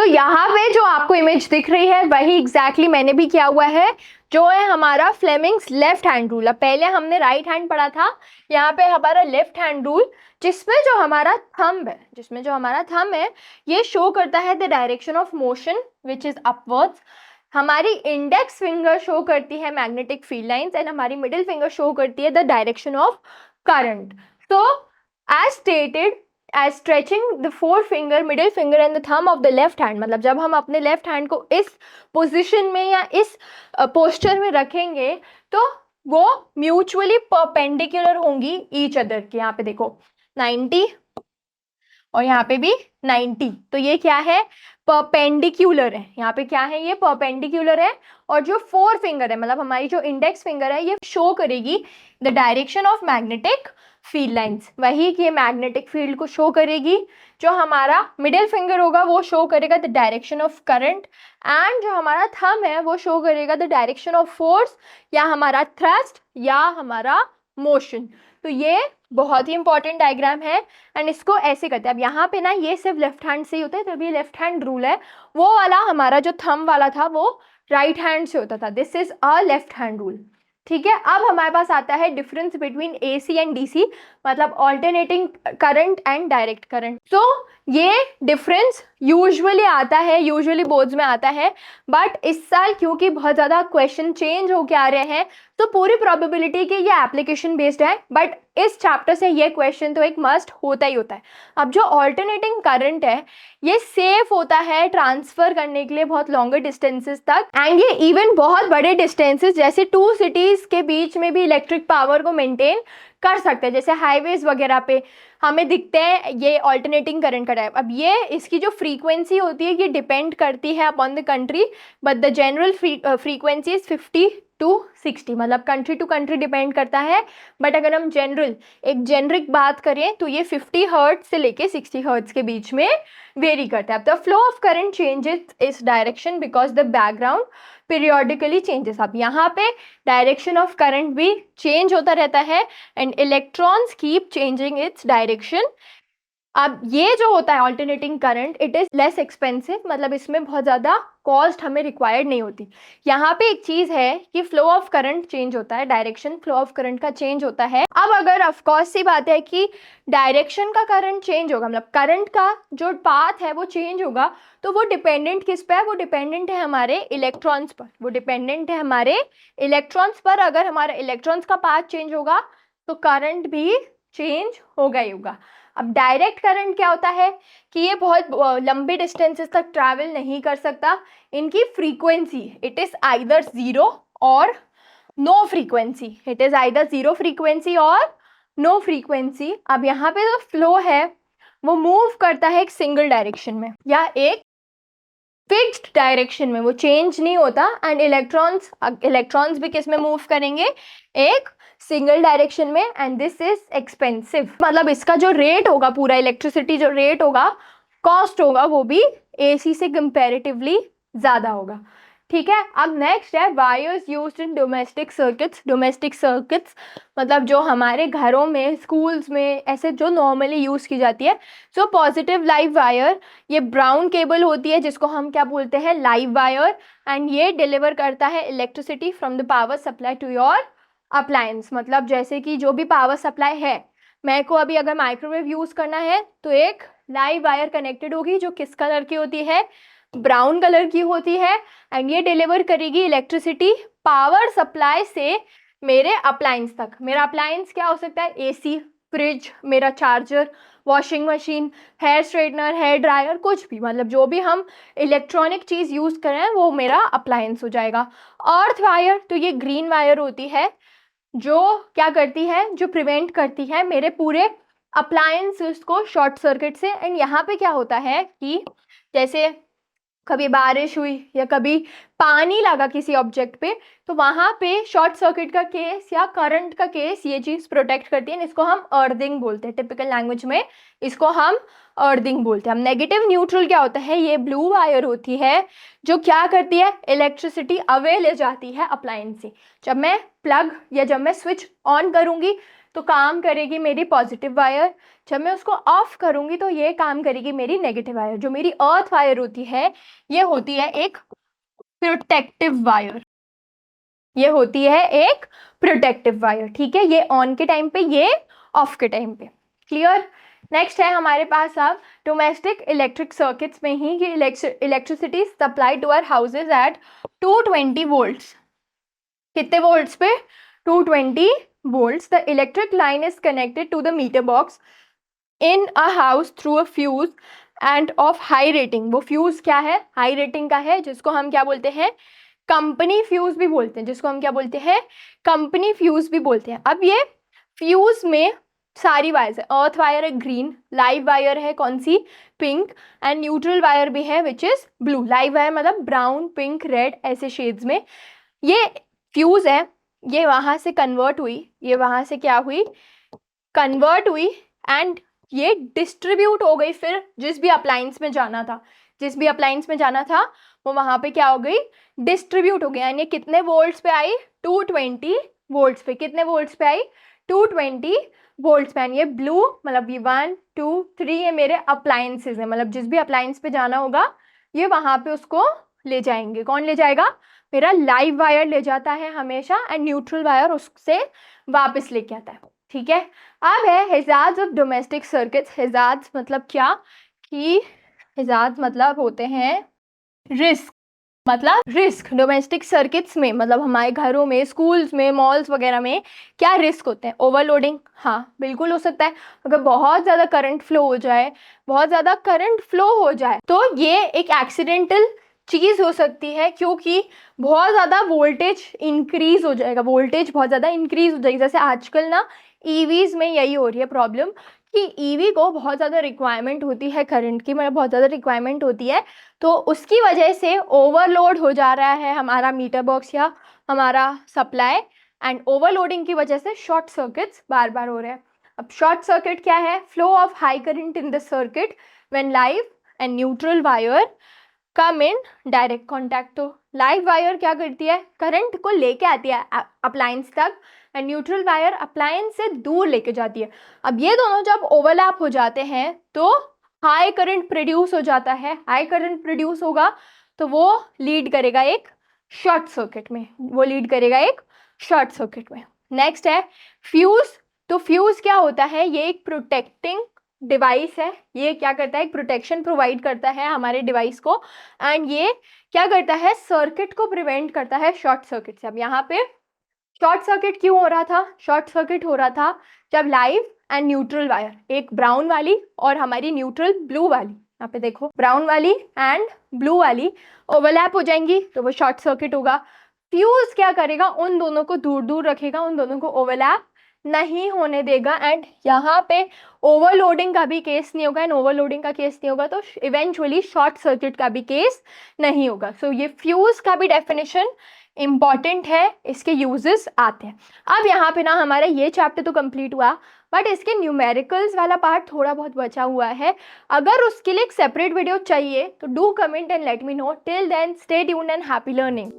यहाँ पे जो आपको इमेज दिख रही है वही एग्जैक्टली मैंने भी किया हुआ है, जो है हमारा फ्लेमिंग्स लेफ्ट हैंड रूल। अब पहले हमने राइट हैंड पढ़ा था, यहाँ पे हमारा लेफ्ट हैंड रूल, जिसमें जो हमारा थंब है ये शो करता है the direction of motion which is upwards. हमारी इंडेक्स फिंगर शो करती है मैग्नेटिक फील्ड लाइंस एंड हमारी मिडिल फिंगर शो करती है द डायरेक्शन ऑफ करंट। तो as stated, as stretching the four finger, middle finger and the thumb of the left hand, मतलब जब हम अपने लेफ्ट हैंड को इस पोजिशन में या इस पोस्चर में रखेंगे तो वो म्यूचुअली परपेंडिकुलर होंगी ईच अदर के। यहाँ पे देखो 90 और यहाँ पे भी 90, तो ये क्या है, परपेंडिकुलर है। यहाँ पे क्या है, ये परपेंडिकुलर है। और जो फोर फिंगर है, मतलब हमारी जो इंडेक्स फिंगर है, ये शो करेगी the direction of magnetic field lines, वही कि मैग्नेटिक फील्ड को शो करेगी। जो हमारा मिडिल फिंगर होगा वो शो करेगा the direction of current, and जो हमारा थंब है वो शो करेगा द डायरेक्शन ऑफ फोर्स या हमारा थ्रस्ट या हमारा मोशन। तो ये बहुत ही इंपॉर्टेंट डायग्राम है एंड इसको ऐसे करते हैं। अब यहाँ पे ना ये सिर्फ लेफ्ट हैंड से ही होता है, तभी लेफ्ट हैंड रूल है। वो वाला हमारा जो थंब वाला था वो राइट हैंड से होता था। This is a left hand rule, ठीक है। अब हमारे पास आता है difference between AC and DC, मतलब alternating current and direct current. तो ये डिफरेंस यूजुअली आता है, यूजुअली बोर्ड्स में आता है, बट इस साल क्योंकि बहुत ज़्यादा क्वेश्चन चेंज होके आ रहे हैं तो पूरी प्रोबेबिलिटी कि ये एप्लीकेशन बेस्ड है, बट इस चैप्टर से ये क्वेश्चन तो एक मस्ट होता ही होता है। अब जो ऑल्टरनेटिंग करंट है ये सेफ होता है ट्रांसफर करने के लिए बहुत लॉन्गर डिस्टेंसेस तक, एंड ये इवन बहुत बड़े डिस्टेंसेस जैसे 2 सिटीज के बीच में भी इलेक्ट्रिक पावर को मेंटेन कर सकते हैं। जैसे हाईवेज वगैरह पे हमें दिखते हैं ये ऑल्टरनेटिंग करंट का टाइप। अब ये इसकी जो फ्रीक्वेंसी होती है ये डिपेंड करती है upon the country, but the general frequency is 50 to 60, मतलब कंट्री टू कंट्री डिपेंड करता है। बट अगर हम एक जेनरिक बात करें तो ये 50 हर्ट्ज से लेके 60 हर्ट्ज के बीच में वेरी करता है। अब the flow of current changes इस direction because the background periodically changes. अब यहाँ पे डायरेक्शन ऑफ करंट भी चेंज होता रहता है and electrons keep changing its direction. अब ये जो होता है alternating current, it is less expensive, मतलब इसमें बहुत ज़्यादा कॉस्ट हमें रिक्वायर्ड नहीं होती। यहाँ पे एक चीज़ है कि फ्लो ऑफ करंट चेंज होता है, डायरेक्शन फ्लो ऑफ करंट का चेंज होता है। अब अगर ऑफकोर्स सी बात है कि डायरेक्शन का करंट चेंज होगा, मतलब करंट का जो पाथ है वो चेंज होगा, तो वो डिपेंडेंट किस पे है, वो डिपेंडेंट है हमारे इलेक्ट्रॉन्स पर, वो डिपेंडेंट है हमारे इलेक्ट्रॉन्स पर। अगर हमारा इलेक्ट्रॉन्स का पाथ चेंज होगा तो करंट भी चेंज होगा ही होगा। अब डायरेक्ट करंट क्या होता है कि ये बहुत लंबे डिस्टेंसेस तक ट्रैवल नहीं कर सकता। इनकी frequency it is either zero और no frequency, it is either zero frequency और नो फ्रीक्वेंसी। अब यहाँ पे जो फ्लो है वो मूव करता है एक सिंगल डायरेक्शन में या एक फिक्स्ड डायरेक्शन में, वो चेंज नहीं होता। एंड इलेक्ट्रॉन्स भी किस में मूव करेंगे, एक सिंगल डायरेक्शन में, एंड दिस इज एक्सपेंसिव, मतलब इसका जो रेट होगा, पूरा इलेक्ट्रिसिटी जो रेट होगा, कॉस्ट होगा, वो भी एसी से कंपैरेटिवली ज़्यादा होगा, ठीक है। अब नेक्स्ट है wires used in domestic circuits. Domestic circuits मतलब जो हमारे घरों में, स्कूल्स में ऐसे जो नॉर्मली यूज़ की जाती है। सो पॉजिटिव लाइव वायर, ये ब्राउन केबल होती है जिसको हम क्या बोलते हैं, लाइव वायर, एंड ये डिलीवर करता है electricity from the power supply to your appliance. मतलब जैसे कि जो भी पावर सप्लाई है, मेरे को अभी अगर माइक्रोवेव यूज़ करना है तो एक लाइव वायर कनेक्टेड होगी जो किस कलर की होती है, ब्राउन कलर की होती है, एंड ये डिलीवर करेगी इलेक्ट्रिसिटी पावर सप्लाई से मेरे अप्लायंस तक। मेरा अप्लायंस क्या हो सकता है, एसी, फ्रिज, मेरा charger, washing machine, hair straightener, hair dryer, कुछ भी, मतलब जो भी हम इलेक्ट्रॉनिक चीज़ यूज़ करें वो मेरा अप्लायंस हो जाएगा। अर्थ वायर, तो ये ग्रीन वायर होती है जो क्या करती है, जो प्रिवेंट करती है मेरे पूरे अप्लायंसेस को शॉर्ट सर्किट से। एंड यहाँ पे क्या होता है कि जैसे कभी बारिश हुई या कभी पानी लगा किसी ऑब्जेक्ट पे, तो वहाँ पे शॉर्ट सर्किट का केस या करंट का केस ये चीज़ प्रोटेक्ट करती है। इसको हम अर्थिंग बोलते हैं, टिपिकल लैंग्वेज में इसको हम अर्थिंग बोलते हैं। हम नेगेटिव न्यूट्रल क्या होता है, ये ब्लू वायर होती है जो क्या करती है, इलेक्ट्रिसिटी अवे ले जाती है अप्लायंस से। जब मैं प्लग या जब मैं स्विच ऑन करूँगी तो काम करेगी मेरी पॉजिटिव वायर। जब मैं उसको ऑफ करूँगी तो ये काम करेगी मेरी नेगेटिव वायर। जो मेरी अर्थ वायर होती है ये होती है एक प्रोटेक्टिव वायर, ये होती है एक प्रोटेक्टिव वायर। ठीक है, ये ऑन के टाइम पे, ये ऑफ के टाइम पे। क्लियर। नेक्स्ट है हमारे पास अब डोमेस्टिक इलेक्ट्रिक सर्किट्स में ही कि electricity supply to our houses at 220 volts. कितने वोल्ट्स पे? 220 volts. The electric line is connected to the meter box in a house through a fuse and of high rating. वो fuse क्या है? High rating का है, जिसको हम क्या बोलते हैं? कंपनी फ्यूज भी बोलते हैं, जिसको हम क्या बोलते हैं? कंपनी फ्यूज भी बोलते हैं। अब ये फ्यूज में सारी वायर्स है। अर्थ वायर है ग्रीन, लाइव वायर है कौन सी? पिंक, एंड न्यूट्रल वायर भी है which is blue. Live wire मतलब ब्राउन, पिंक, रेड ऐसे शेड्स में। ये फ्यूज है, ये वहाँ से कन्वर्ट हुई, ये वहाँ से क्या हुई? कन्वर्ट हुई, एंड ये डिस्ट्रीब्यूट हो गई फिर जिस भी अप्लायंस में जाना था, जिस भी अप्लायंस में जाना था वो वहाँ पे क्या हो गई? डिस्ट्रीब्यूट हो गया। यानी कितने वोल्ट्स पे आई? 220 वोल्ट्स पे। कितने वोल्ट्स पे आई? 220 वोल्ट्स पे। ये ब्लू मतलब ये 1 2 3 ये मेरे अप्लायंसेज हैं, मतलब जिस भी अप्लायंस पे जाना होगा ये वहाँ पे उसको ले जाएंगे। कौन ले जाएगा? मेरा लाइव वायर ले जाता है हमेशा, एंड न्यूट्रल वायर उससे वापस लेके आता है। ठीक है। अब है hazards of domestic circuits. Hazards मतलब क्या? कि हैजार्ड्स मतलब होते हैं रिस्क, मतलब रिस्क। डोमेस्टिक सर्किट्स में मतलब हमारे घरों में, स्कूल्स में, मॉल्स वगैरह में क्या रिस्क होते हैं? ओवरलोडिंग, हाँ बिल्कुल हो सकता है। अगर बहुत ज़्यादा करंट फ्लो हो जाए, बहुत ज़्यादा करंट फ्लो हो जाए तो ये एक एक्सीडेंटल चीज़ हो सकती है, क्योंकि बहुत ज़्यादा वोल्टेज इंक्रीज़ हो जाएगा, वोल्टेज बहुत ज़्यादा इंक्रीज़ हो जाएगी। जैसे आजकल ना ईवीज़ में यही हो रही है प्रॉब्लम कि ईवी को बहुत ज़्यादा रिक्वायरमेंट होती है करंट की, मतलब बहुत ज़्यादा रिक्वायरमेंट होती है, तो उसकी वजह से ओवरलोड हो जा रहा है हमारा मीटर बॉक्स या हमारा सप्लाई, एंड ओवरलोडिंग की वजह से शॉर्ट सर्किट्स बार बार हो रहे हैं। अब शॉर्ट सर्किट क्या है? Flow of high current in the circuit when live and neutral wire come in direct contact. तो लाइव वायर क्या करती है? करंट को लेके आती है अप्लायंस तक, एंड न्यूट्रल वायर अप्लायंस से दूर लेके जाती है। अब ये दोनों जब ओवरलैप हो जाते हैं तो हाई करंट प्रोड्यूस हो जाता है। हाई करंट प्रोड्यूस होगा तो वो लीड करेगा एक शॉर्ट सर्किट में, वो लीड करेगा एक शॉर्ट सर्किट में। नेक्स्ट है फ्यूज। तो फ्यूज क्या होता है? ये एक प्रोटेक्टिंग डिवाइस है। ये क्या करता है? एक प्रोटेक्शन प्रोवाइड करता है हमारे डिवाइस को, एंड ये क्या करता है? सर्किट को प्रिवेंट करता है शॉर्ट सर्किट से। अब यहाँ पे शॉर्ट सर्किट क्यों हो रहा था? शॉर्ट सर्किट हो रहा था जब लाइव एंड न्यूट्रल वायर, एक ब्राउन वाली और हमारी न्यूट्रल ब्लू वाली, यहाँ पे देखो ब्राउन वाली एंड ब्लू वाली ओवरलैप हो जाएंगी तो वो शॉर्ट सर्किट होगा। फ्यूज क्या करेगा? उन दोनों को दूर दूर रखेगा, उन दोनों को ओवरलैप नहीं होने देगा, एंड यहाँ पे ओवरलोडिंग का भी केस नहीं होगा, एंड ओवरलोडिंग का केस नहीं होगा तो इवेंचुअली शॉर्ट सर्किट का भी केस नहीं होगा। सो ये फ्यूज का भी डेफिनेशन इम्पॉर्टेंट है, इसके यूजेस आते हैं। अब यहाँ पे ना हमारा ये चैप्टर तो कंप्लीट हुआ, बट इसके न्यूमेरिकल्स वाला पार्ट थोड़ा बहुत बचा हुआ है। अगर उसके लिए एक सेपरेट वीडियो चाहिए तो do comment and let me know. Till then stay tuned and happy learning.